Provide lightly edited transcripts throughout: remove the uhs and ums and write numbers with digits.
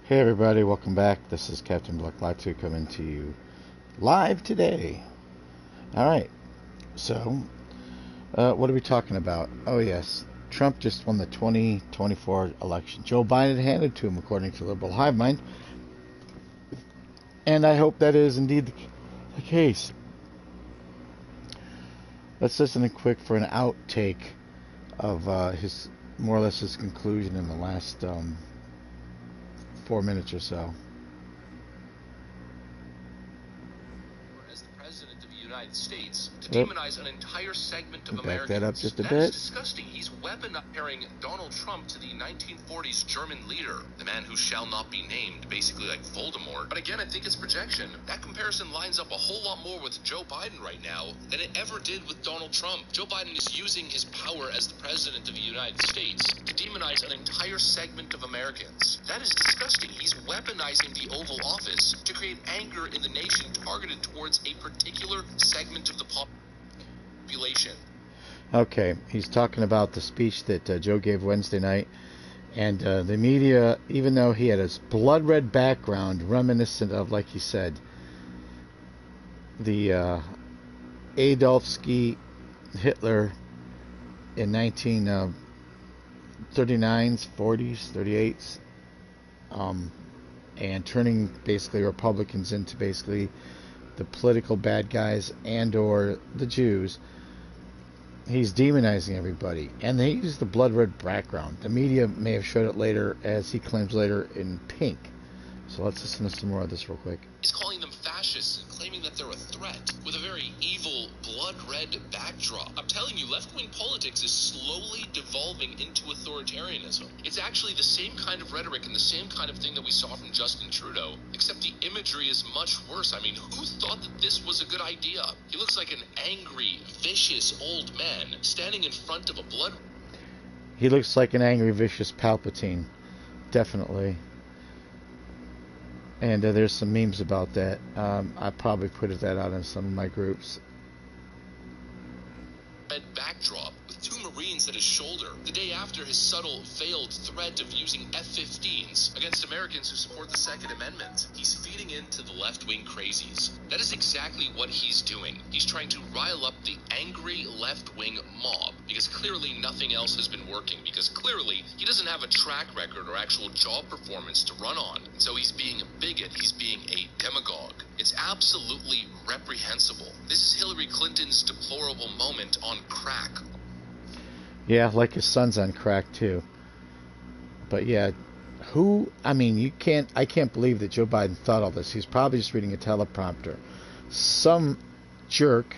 Hey everybody, welcome back. This is Captain Black Live 2 coming to you live today. Alright, so what are we talking about? Oh yes, Trump just won the 2024 election. Joe Biden handed to him according to liberal Hivemind. And I hope that is indeed the case. Let's listen in quick for an outtake of his, more or less his conclusion in the last 4 minutes or so. As the President of the United States, to demonize an entire segment of Americans. Back that up just a bit. That is disgusting. He's weaponizing Donald Trump to the 1940s German leader, the man who shall not be named, basically like Voldemort. But again, I think it's projection. That comparison lines up a whole lot more with Joe Biden right now than it ever did with Donald Trump. Joe Biden is using his power as the President of the United States to demonize an entire segment of Americans. That is disgusting. He's weaponizing the Oval Office to create anger in the nation targeted towards a particular segment of the population. Okay, he's talking about the speech that Joe gave Wednesday night, and the media, even though he had his blood red background, reminiscent of, like he said, the Adolfsky Hitler in 1939s, 40s, 38s, and turning basically Republicans into basically the political bad guys and or the Jews. He's demonizing everybody, and they use the blood red background. The media may have showed it later, as he claims later, in pink. So let's listen to some more of this real quick. He's calling them fascists and claiming that they're a threat with a very evil blood red backdrop. I'm telling you, left-wing politics is slowly devolving into authoritarianism. It's actually the same kind of rhetoric and the same kind of thing that we saw from Justin Trudeau, except the imagery is much worse. I mean, who thought that this was a good idea? He looks like an angry, vicious old man standing in front of a blood... He looks like an angry, vicious Palpatine. Definitely. And there's some memes about that. I probably put that out in some of my groups. Red backdrop with two Marines at his shoulder the day after his subtle failed threat of using F-15s against Americans who support the Second Amendment. He's feeding into the left-wing crazies. That is exactly what he's doing. He's trying to rile up the angry left-wing mob because clearly nothing else has been working, because clearly he doesn't have a track record or actual job performance to run on. So he's being a bigot, he's being a demagogue. It's absolutely reprehensible. This is Hillary Clinton's deplorable moment on crack. Yeah, like his son's on crack too. But yeah, I can't believe that Joe Biden thought all this. He's probably just reading a teleprompter. Some jerk,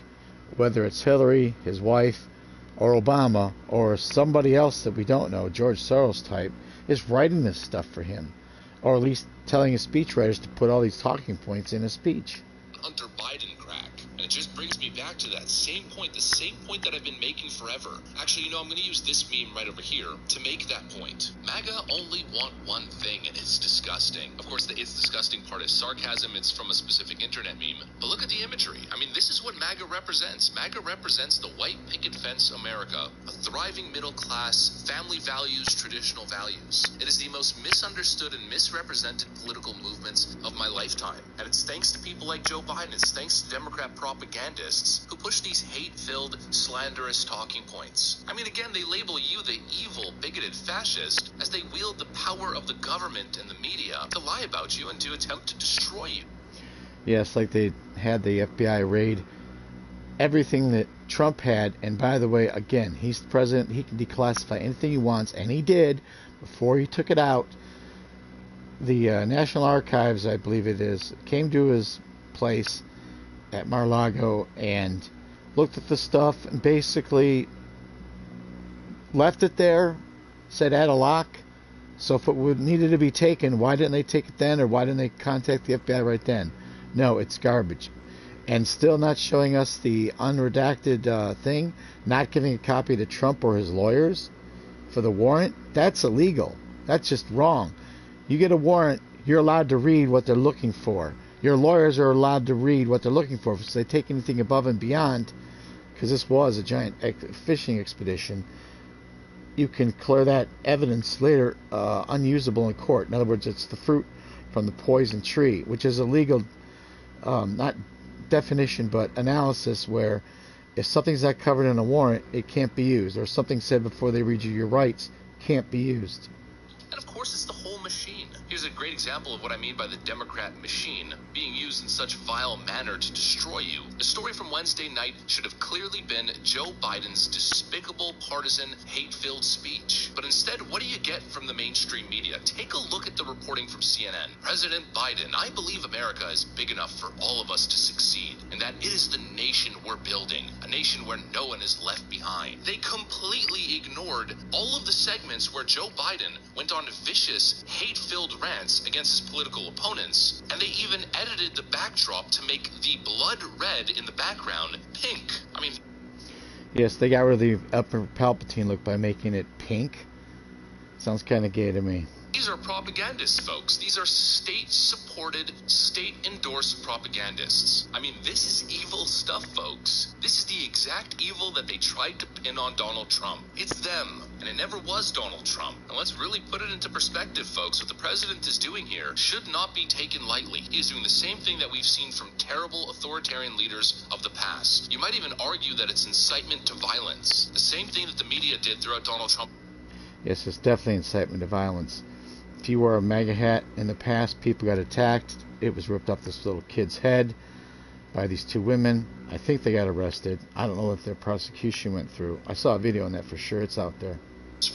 whether it's Hillary, his wife, or Obama, or somebody else that we don't know, George Soros type, is writing this stuff for him. Or at least telling his speechwriters to put all these talking points in a speech. Hunter Biden crack. And it just brings me back to that same point, the same point that I've been making forever. Actually, I'm going to use this meme right over here to make that point. MAGA only want one thing, and it's disgusting. Of course, the it's disgusting part is sarcasm. It's from a specific internet meme. But look at the imagery. I mean, this is what MAGA represents. MAGA represents the white picket fence America, a thriving middle class, family values, traditional values. It is the most misunderstood and misrepresented political movements of my lifetime. And it's thanks to people like Joe Biden. It's thanks to Democrat propagandists who push these hate-filled, slanderous talking points. I mean, again, they label you the evil, bigoted fascist as they wield the power of the government and the media to lie about you and to attempt to destroy you. Yes, like they had the FBI raid everything that Trump had. And by the way, again, he's the president. He can declassify anything he wants, and he did before he took it out. The National Archives, I believe it is, came to his place at Mar-a-Lago and looked at the stuff and basically left it there, said add a lock. So if it needed to be taken, why didn't they take it then, or why didn't they contact the FBI right then? No, it's garbage. And still not showing us the unredacted thing, not giving a copy to Trump or his lawyers for the warrant. That's illegal. That's just wrong. You get a warrant, you're allowed to read what they're looking for. Your lawyers are allowed to read what they're looking for. If they take anything above and beyond, because this was a giant fishing expedition, you can clear that evidence later unusable in court. In other words, it's the fruit from the poison tree, which is a legal, not definition, but analysis, where if something's not covered in a warrant, it can't be used, or something said before they read you your rights can't be used. And of course, it's the whole machine. Here's a great example of what I mean by the Democrat machine being used in such vile manner to destroy you. The story from Wednesday night should have clearly been Joe Biden's despicable, partisan, hate-filled speech. But instead, what do you get from the mainstream media? Take a look at the reporting from CNN. President Biden, I believe America is big enough for all of us to succeed, and that it is the nation we're building, a nation where no one is left behind. They completely ignored all of the segments where Joe Biden went on vicious, hate-filled rants against his political opponents, and they even edited the backdrop to make the blood red in the background pink. I mean, yes, they got rid of the Emperor Palpatine look by making it pink. Sounds kind of gay to me. these are propagandists, folks. These are state-supported, state-endorsed propagandists. I mean, this is evil stuff, folks. This is the exact evil that they tried to pin on Donald Trump. It's them, and it never was Donald Trump. And let's really put it into perspective, folks. What the president is doing here should not be taken lightly. He is doing the same thing that we've seen from terrible authoritarian leaders of the past. You might even argue that it's incitement to violence. The same thing that the media did throughout Donald Trump. Yes, it's definitely incitement to violence. If you wore a MAGA hat in the past, people got attacked. It was ripped off this little kid's head by these two women. I think they got arrested. I don't know if their prosecution went through. I saw a video on that for sure. It's out there.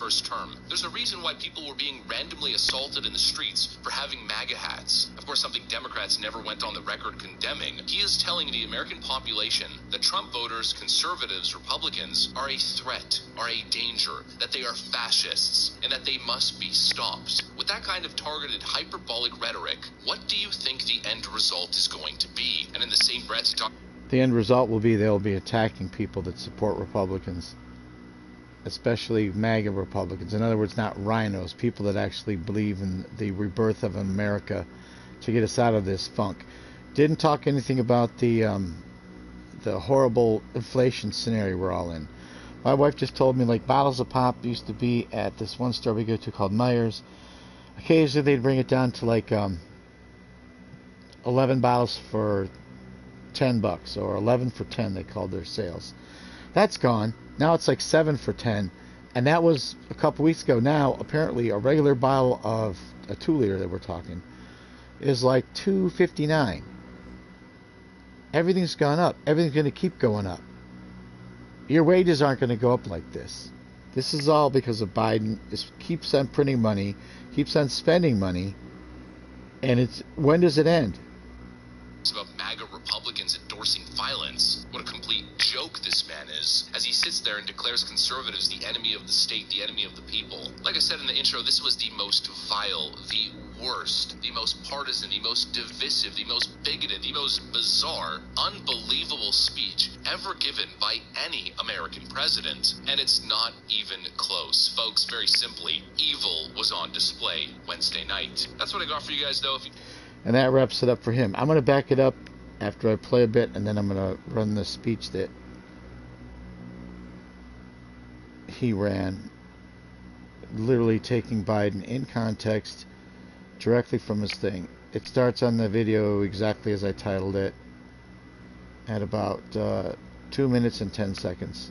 First term. There's a reason why people were being randomly assaulted in the streets for having MAGA hats. Of course, something Democrats never went on the record condemning. He is telling the American population that Trump voters, conservatives, Republicans are a threat, are a danger, that they are fascists, and that they must be stopped. With that kind of targeted hyperbolic rhetoric, what do you think the end result is going to be? And in the same breath, the end result will be they'll be attacking people that support Republicans, especially MAGA Republicans. In other words, not rhinos, people that actually believe in the rebirth of America to get us out of this funk. Didn't talk anything about the horrible inflation scenario we're all in. My wife just told me, like, bottles of pop used to be at this one store we go to called Myers. Occasionally they'd bring it down to like 11 bottles for $10, or 11 for 10 they called their sales. That's gone. Now it's like 7 for 10, and that was a couple weeks ago. Now apparently a regular bottle of a 2-liter that we're talking is like $2.59. Everything's gone up. Everything's going to keep going up. Your wages aren't going to go up like this. This is all because of Biden. Keeps on printing money, keeps on spending money, and it's, when does it end? It's about MAGA Republicans endorsing violence. What a complete joke this man is, as he sits there and declares conservatives the enemy of the state, the enemy of the people. Like I said in the intro, this was the most vile, the worst, the most partisan, the most divisive, the most bigoted, the most bizarre, unbelievable speech ever given by any American president. And it's not even close. Folks, very simply, evil was on display Wednesday night. That's what I got for you guys, though. And that wraps it up for him. I'm going to back it up after I play a bit, and then I'm going to run the speech that he ran, literally taking Biden in context directly from his thing. It starts on the video exactly as I titled it, at about 2 minutes and 10 seconds.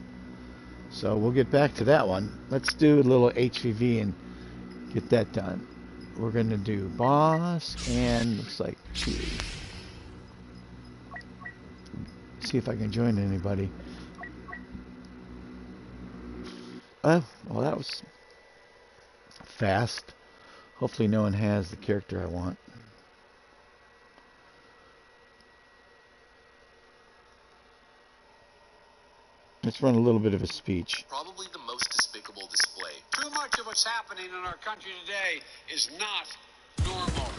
So we'll get back to that one. Let's do a little HvV and get that done. We're going to do boss and looks like Q. See if I can join anybody. Oh, well, that was fast. Hopefully no one has the character I want. Let's run a little bit of a speech. Probably the most despicable display. Too much of what's happening in our country today is not normal.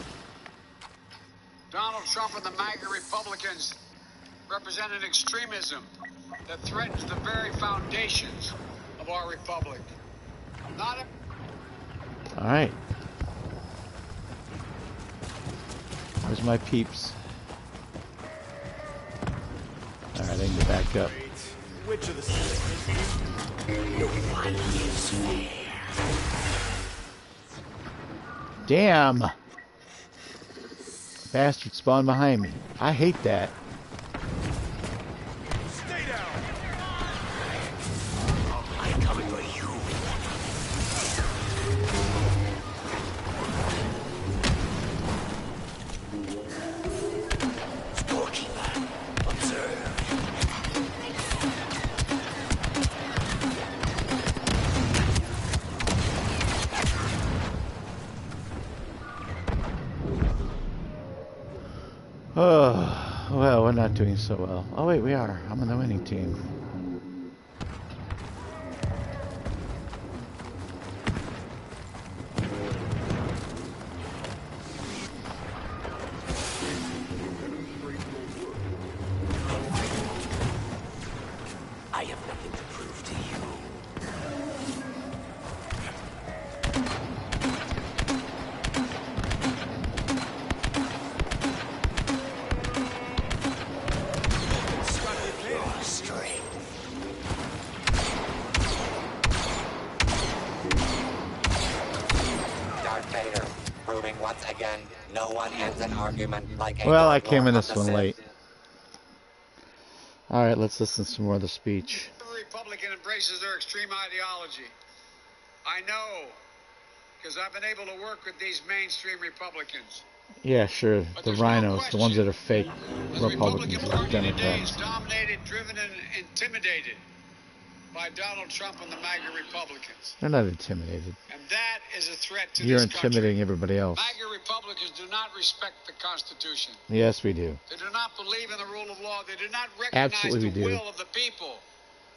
Donald Trump and the MAGA Republicans represent an extremism that threatens the very foundations of our republic. All right. Where's my peeps? All right, I need to back up. Which of the sisters? No one is fair. Damn. Bastard spawned behind me. I hate that. Stay down. I'm coming for you. Storekeeper, observe. Oh, well, we're not doing so well. Oh, wait, we are. I'm on the winning team. I have nothing to prove to you. Your strength. Darth Vader, proving once again, no one ends an argument like a Well, I Darth came Lord in of this the one Sith. late. Alright, let's listen to some more of the speech. Every Republican embraces their extreme ideology. I know, because I've been able to work with these mainstream Republicans. Yeah, sure. But The there's no rhinos, the ones that are question fake the Republicans, Republican like Party today is Democrats. dominated, driven, and intimidated by Donald Trump and the MAGA Republicans. They're not intimidated. And that is a threat to You're this country. intimidating everybody else. MAGA Republicans do not respect the Constitution. Yes, we do. They do not believe in the rule of law. They do not recognize Absolutely the we do. will of the people.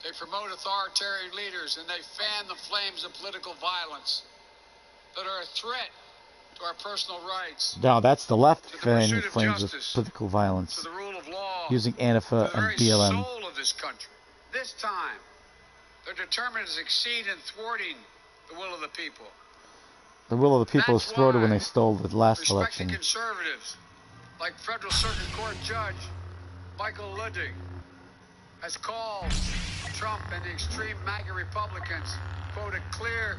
They promote authoritarian leaders, and they fan the flames of political violence that are a threat to our personal rights, No, that's the left to the fanning pursuit of flames of justice, political to violence, the rule of law, using to Antifa the and very BLM. soul of this country. This time, they're determined to succeed in thwarting the will of the people. The will of the people was That's thwarted when why they stole the last Respected election. conservatives, like Federal Circuit Court Judge Michael Ludwig, has called Trump and the extreme MAGA Republicans, quote, a clear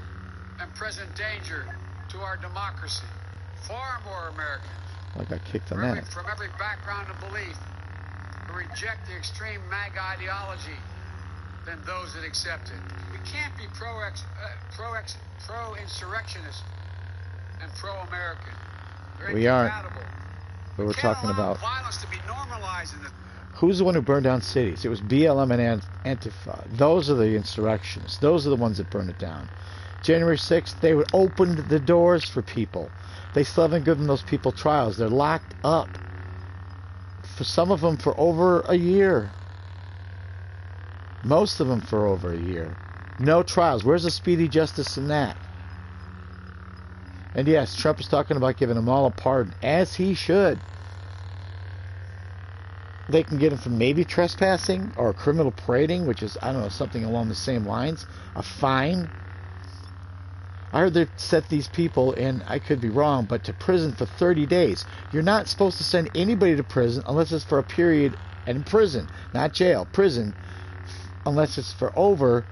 and present danger to our democracy. Far more Americans I got kicked on from that. every background and belief who reject the extreme MAGA ideology than those that accept it. We can't be pro-insurrectionist and pro-American. They're We aren't. incompatible. But we're talking about violence to be normalized in the who's the one who burned down cities. It was BLM and Antifa. Those are the insurrectionists. Those are the ones that burned it down. January 6th, they would open the doors for people. They still haven't given those people trials. They're locked up. For some of them for over a year. Most of them for over a year. No trials. Where's the speedy justice in that? And yes, Trump is talking about giving them all a pardon, as he should. They can get him for maybe trespassing or criminal parading, which is, I don't know, something along the same lines. A fine. I heard they set these people in, I could be wrong, but to prison for 30 days. You're not supposed to send anybody to prison unless it's for a period in prison, not jail, prison, unless it's for over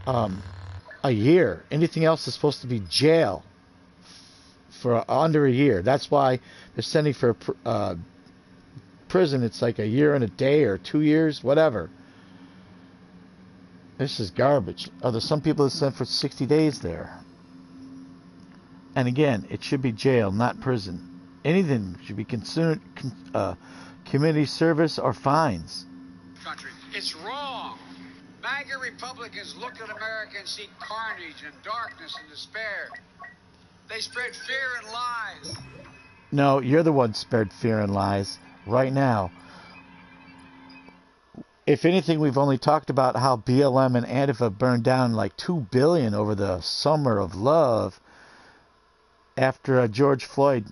a year. Anything else is supposed to be jail for under a year. That's why they're sending for prison. It's like a year and a day or 2 years, whatever. This is garbage. Oh, there's some people that sent for 60 days there. And again, it should be jail, not prison. Anything should be considered community service or fines. country. It's wrong. MAGA Republicans look at America and see carnage and darkness and despair. They spread fear and lies. No, you're the one spread fear and lies right now. If anything, we've only talked about how BLM and Antifa burned down like 2 billion over the summer of love after George Floyd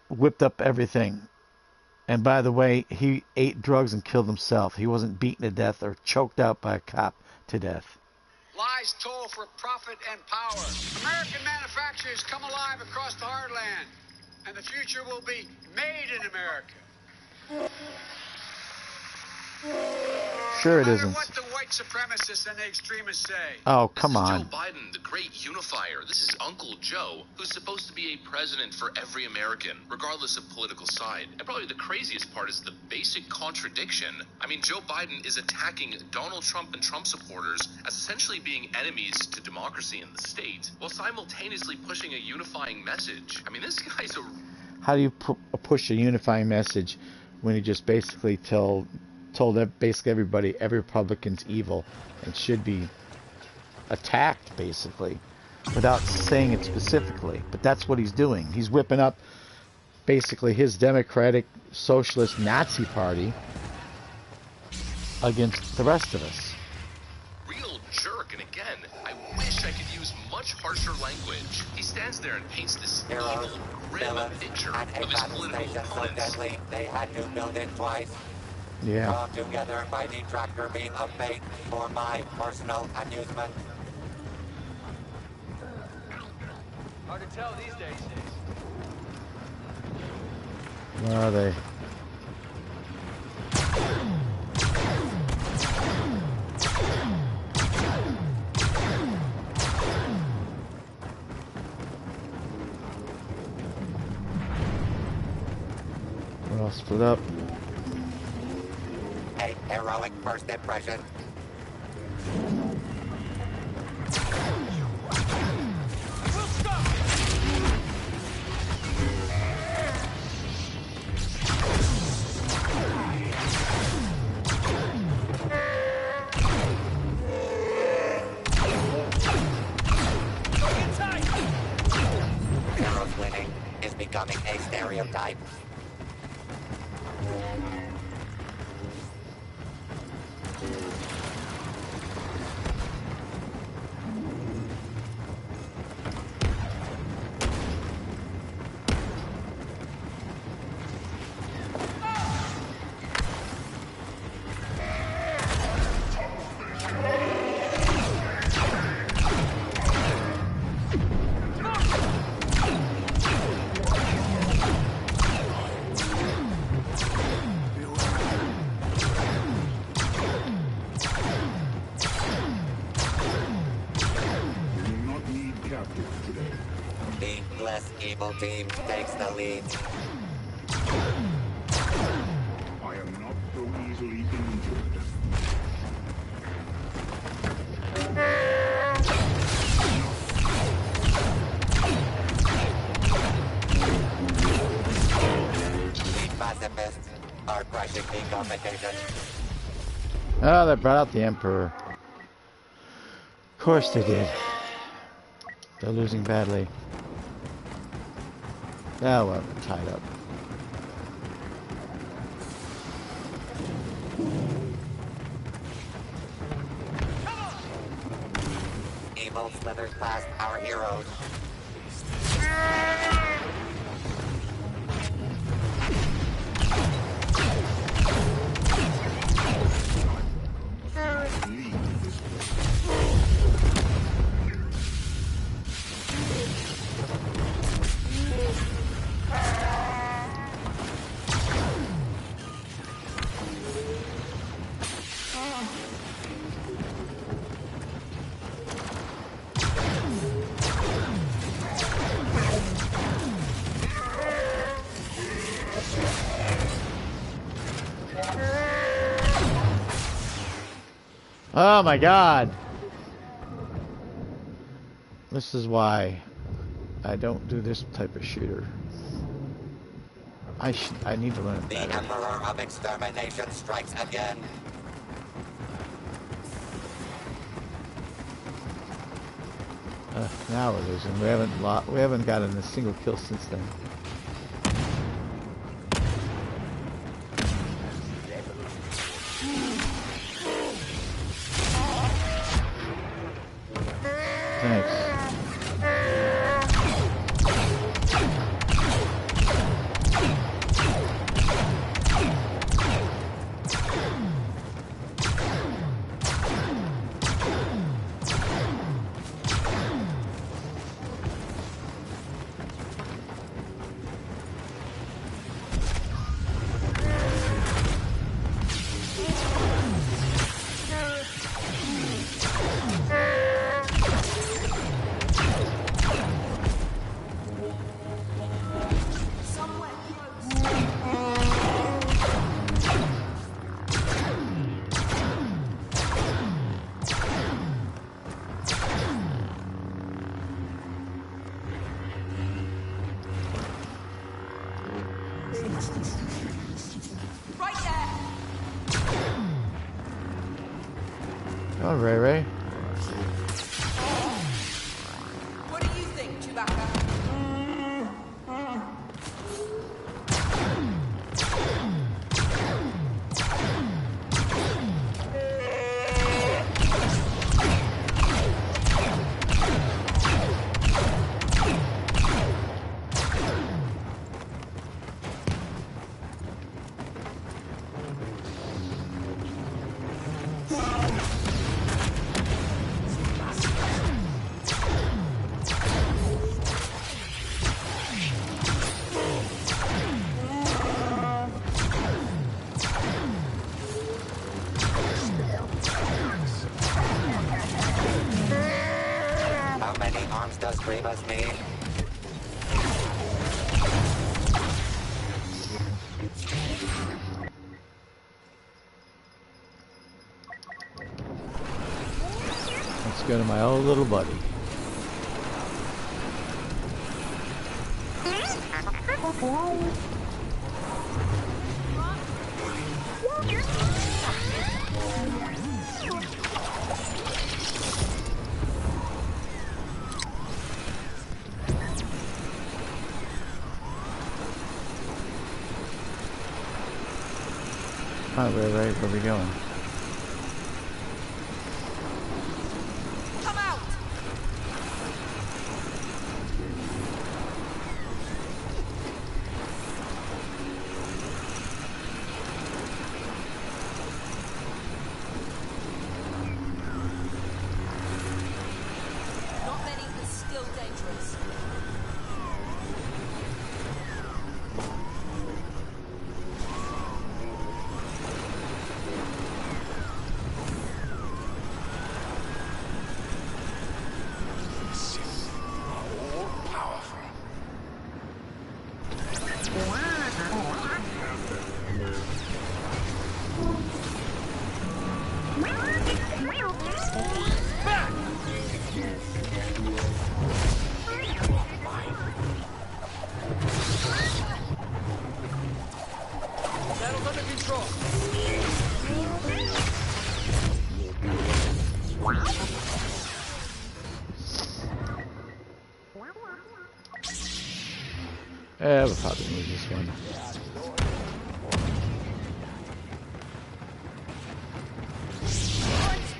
whipped up everything. And by the way, he ate drugs and killed himself. He wasn't beaten to death or choked out by a cop to death. Lies told for profit and power. American manufacturers come alive across the heartland, and the future will be made in America. Sure it No matter isn't. what the white supremacists and the extremists say. Oh, come This is on. Joe Biden, the great unifier. This is Uncle Joe, who's supposed to be a president for every American, regardless of political side. And probably the craziest part is the basic contradiction. I mean, Joe Biden is attacking Donald Trump and Trump supporters as essentially being enemies to democracy in the state, while simultaneously pushing a unifying message. I mean, this guy's a... How do you push a unifying message when he just basically told basically everybody every Republican's evil and should be attacked, basically, without saying it specifically? But that's what he's doing. He's whipping up basically his Democratic Socialist Nazi Party against the rest of us. Real jerk, and again, I wish I could use much harsher language. He stands there and paints this evil, grim picture and of a his battle political station so opponents. deadly they had to build it twice. Yeah. Drawn together by the tractor beam of fate for my personal amusement. Hard to tell these days. Where are they? We're all split up. A heroic first impression. Heroes winning is becoming a stereotype. The less evil team takes the lead. I am not so easily injured. The pacifists are crushing the competition. Oh, they brought out the Emperor. Of course they did. They're losing badly. Oh, well, they're tied up. Evil slithers past our heroes. Oh my god! This is why I don't do this type of shooter. I need to learn it The better. Emperor of Extermination strikes again. Now we're losing. We haven't gotten a single kill since then. Thanks. Oh, Ray Ray. What do you think, Chewbacca? How many arms does Grievous need? Let's go to my old little buddy. All right, where are we going? Come out! Not many, but still dangerous. Battle's under control. We'll probably need this one.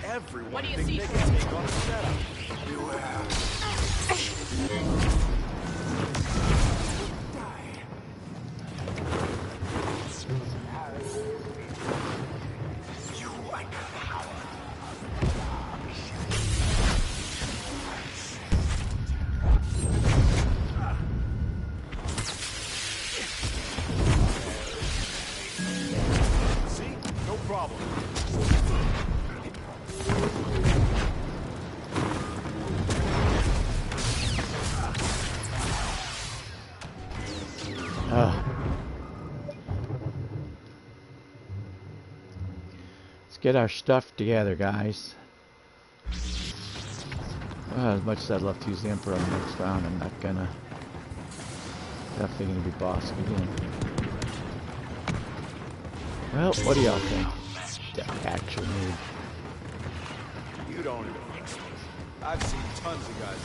Everyone What do you thinks see they for can take on a setup. See? No problem. Let's get our stuff together, guys. As much as I'd love to use the Emperor on the next round, I'm not gonna. Definitely gonna be bossing again. Well, what do y'all think? The actual move. You don't even. I've seen tons of guys.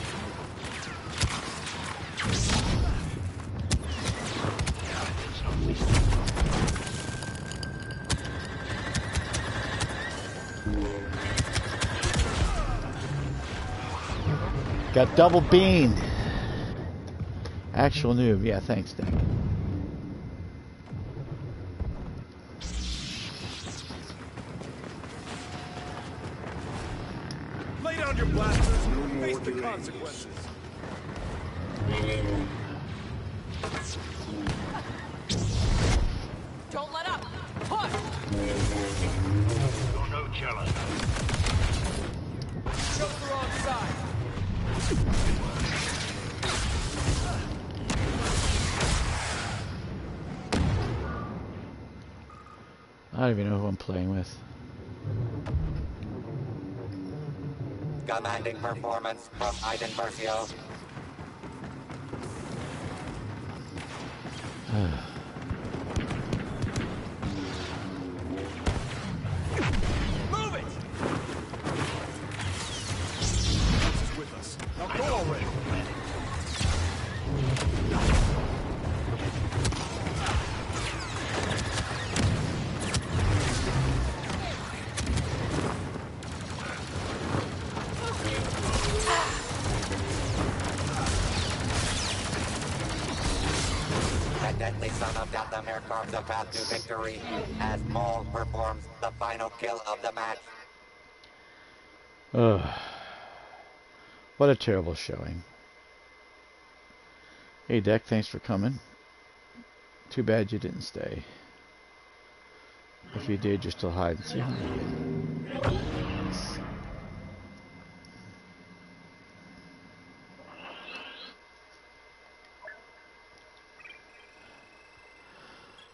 Got double beamed. Actual noob. Yeah, thanks, Dick. Lay down your blasters and face the consequences. Don't let up! Push! You're no challenge. Joker on side. I don't even know who I'm playing with. Commanding performance from Iden Versio. Move it! them here carves the path to victory as Maul performs the final kill of the match. Ugh. What a terrible showing. Hey, Deck, thanks for coming. Too bad you didn't stay. If you did, you're still hiding. See?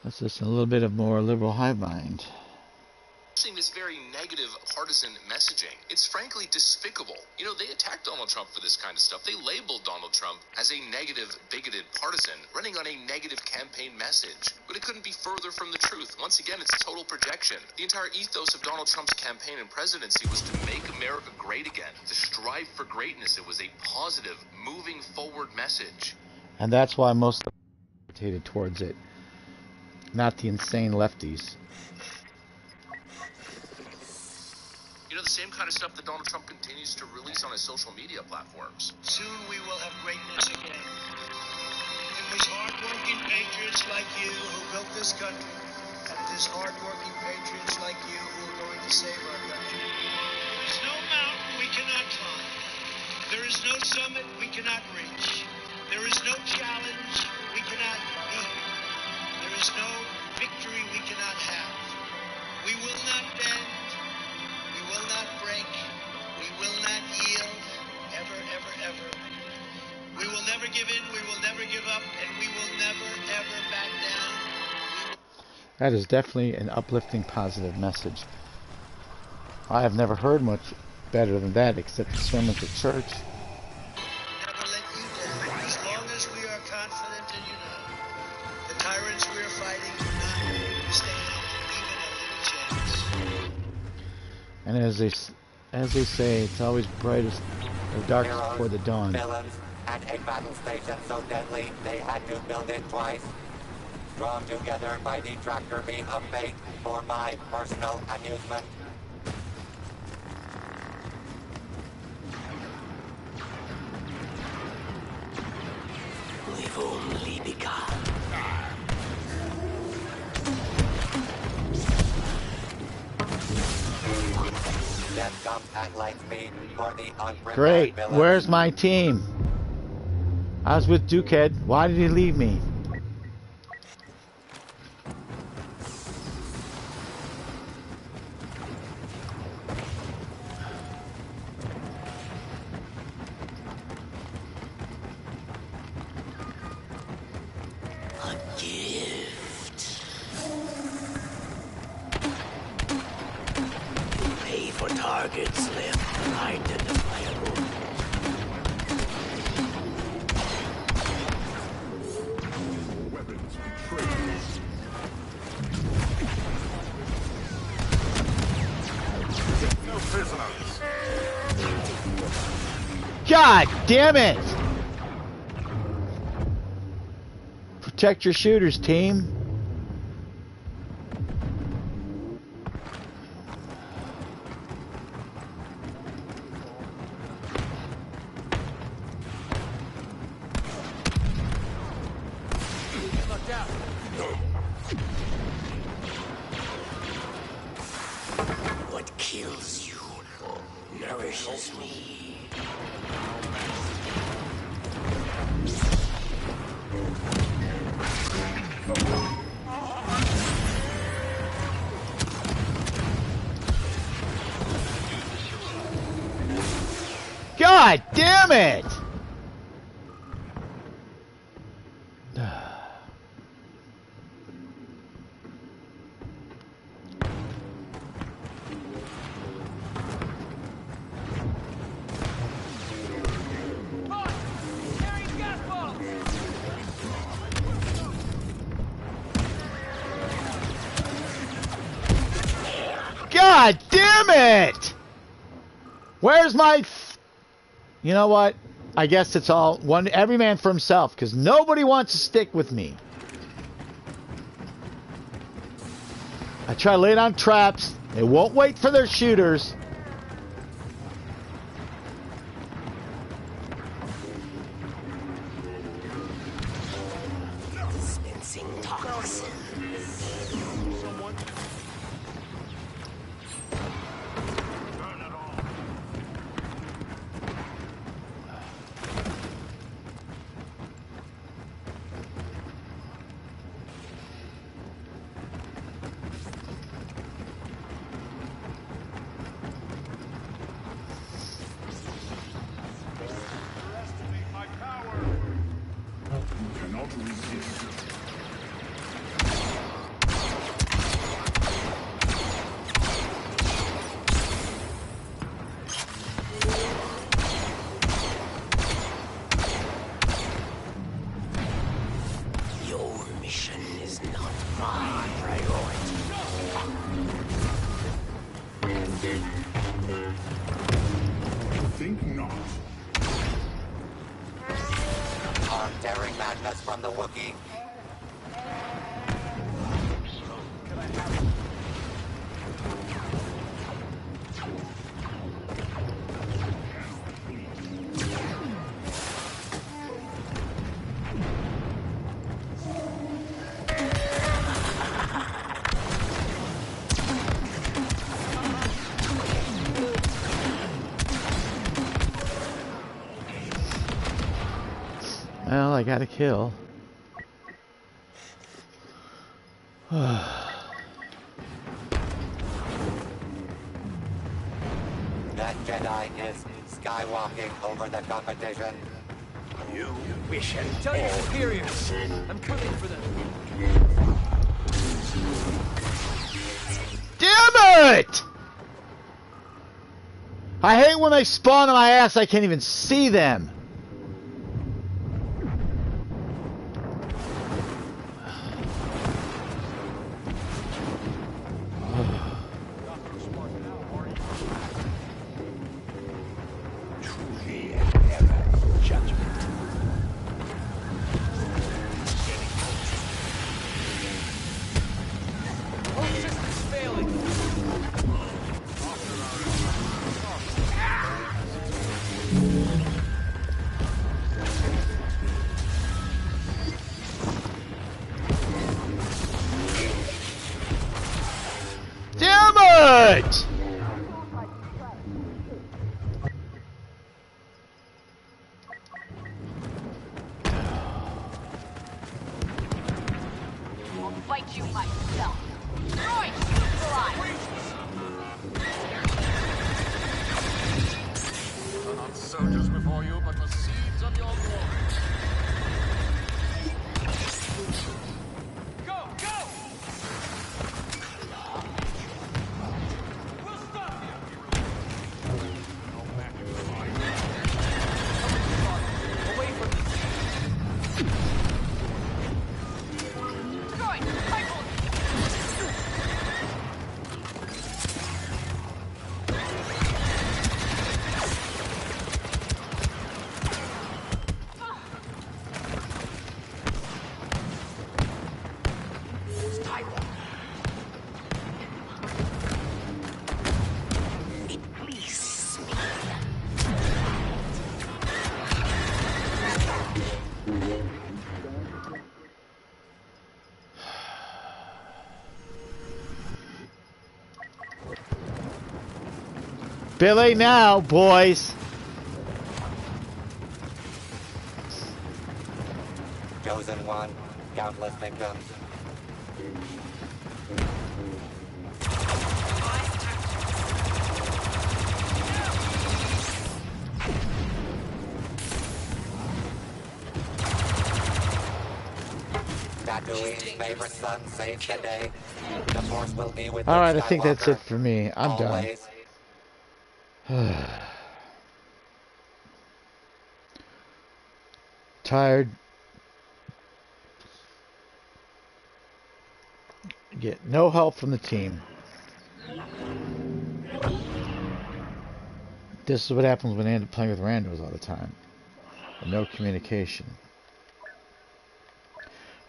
Let's listen a little bit of more liberal Hivemind. This very negative partisan messaging. It's frankly despicable. You know, they attacked Donald Trump for this kind of stuff. They labeled Donald Trump as a negative, bigoted partisan, running on a negative campaign message. But it couldn't be further from the truth. Once again, it's total projection. The entire ethos of Donald Trump's campaign and presidency was to make America great again, to strive for greatness. It was a positive, moving forward message. And that's why most of them gravitated towards it. Not the insane lefties. You know, the same kind of stuff that Donald Trump continues to release on his social media platforms. Soon we will have greatness again. It was hard-working patriots like you who built this country, and it is hard-working patriots like you who are going to save our country. There is no mountain we cannot climb. There is no summit we cannot reach. There is no challenge we cannot meet. There is no victory we cannot have. We will not bend. We will not break. We will not yield. Ever, ever, ever. We will never give in. We will never give up. And we will never, ever back down. That is definitely an uplifting, positive message. I have never heard much better than that, except the sermons at church. Never let you down. As long as we are confident and united, the tyrants we are fighting do not stand even a little chance. And as they say, it's always brightest or darkest before the dawn. Villains and a battle station so deadly they had to build it twice. Drawn together by the tractor beam of fate for my personal amusement. We've only begun. Death comes at light speed for the unprepared Great. villain. Where's my team? I was with Dukehead. Why did he leave me? A gift. Pay for targets left unidentifiable. Weapons betrayed. No prisoners. God damn it! Protect your shooters, team. What kills you nourishes me. God damn it! God damn it! Where's my... You know what? I guess it's all one, every man for himself, because nobody wants to stick with me. I try to lay down traps. They won't wait for their shooters. Dispensing toxins. madness from the Wookiee. Well, I got a kill. That Jedi is skywalking over the competition. You wish and Tell your superiors, I'm coming for them. Damn it! I hate when they spawn on my ass, I can't even see them. Damn it! I'll fight you myself. Destroy neutralize. Are not soldiers before you, but the seeds of your glory. Go, go! We'll stop you. Away from me. Destroy. Rifle. Billy now, boys. Chosen one, countless victims. Tatooine's favorite son saves the day. The Force will be with All Luke right, I think that's it Skywalker for me. I'm done. always. Tired. Get no help from the team. This is what happens when I end up playing with randos all the time. And no communication.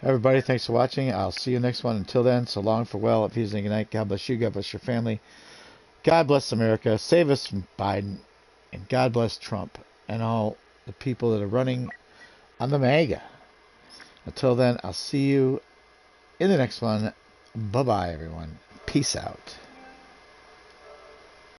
Everybody, thanks for watching. I'll see you next one. Until then, so long, farewell. At peace and good night. God bless you. God bless your family. God bless America. Save us from Biden. And God bless Trump and all the people that are running on the MAGA. Until then, I'll see you in the next one. Bye-bye, everyone. Peace out.